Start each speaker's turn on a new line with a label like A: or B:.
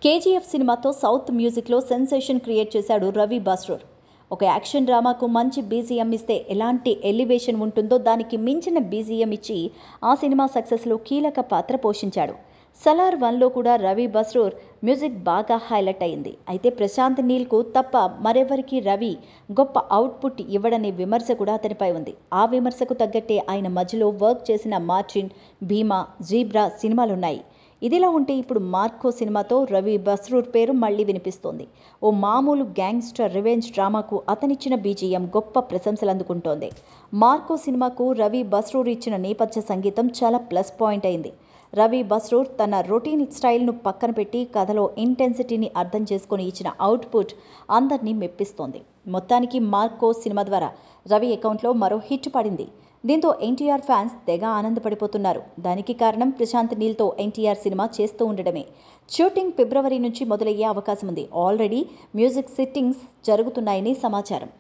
A: KGF సినిమాతో south మ్యూజిక్లో sensation create చేశాడు రవి బస్రూర్. ఒక యాక్షన్ డ్రామాకు మంచి బీజీఎం ఇస్తే ఎలాంటి ఎలివేషన్ ఉంటుందో దానికి మించిన బీజీఎం ఇచ్చి ఆ సినిమా సక్సెస్లో కీలక పాత్ర పోషించాడు. సలార్ 1లో కూడా రవి బస్రూర్ మ్యూజిక్ బాగా హైలైట్ అయింది. అయితే ప్రశాంత్ నీల్కు తప్ప మరెవరికి రవి గొప్ప అవుట్పుట్ ఇవ్వడనే విమర్శ కూడా అతనిపై ఉంది. ఆ విమర్శకు తగ్గట్టే ఆయన మధ్యలో వర్క్ చేసిన మార్టిన్, భీమా, జీబ్రా సినిమాలున్నాయి. ఇదిలా ఉంటే ఇప్పుడు మార్కో సినిమాతో రవి బస్రూర్ పేరు మళ్లీ వినిపిస్తోంది. ఓ మామూలు గ్యాంగ్స్టర్ రివెంజ్ డ్రామాకు అతనిచ్చిన బీజీఎం గొప్ప ప్రశంసలు అందుకుంటోంది. మార్కో సినిమాకు రవి బస్రూర్ ఇచ్చిన నేపథ్య సంగీతం చాలా ప్లస్ పాయింట్ అయింది. రవి బస్రూర్ తన రొటీన్ స్టైల్ను పక్కన పెట్టి కథలో ఇంటెన్సిటీని అర్థం చేసుకుని ఇచ్చిన అవుట్పుట్ అందరినీ మెప్పిస్తోంది. మొత్తానికి మార్కో సినిమా ద్వారా రవి అకౌంట్లో మరో హిట్ పడింది. దీంతో ఎన్టీఆర్ ఫ్యాన్స్ తెగ ఆనందపడిపోతున్నారు. దానికి కారణం ప్రశాంత్ నీల్తో ఎన్టీఆర్ సినిమా చేస్తూ ఉండడమే. షూటింగ్ ఫిబ్రవరి నుంచి మొదలయ్యే అవకాశం ఉంది. ఆల్రెడీ మ్యూజిక్ సిట్టింగ్స్ జరుగుతున్నాయని సమాచారం.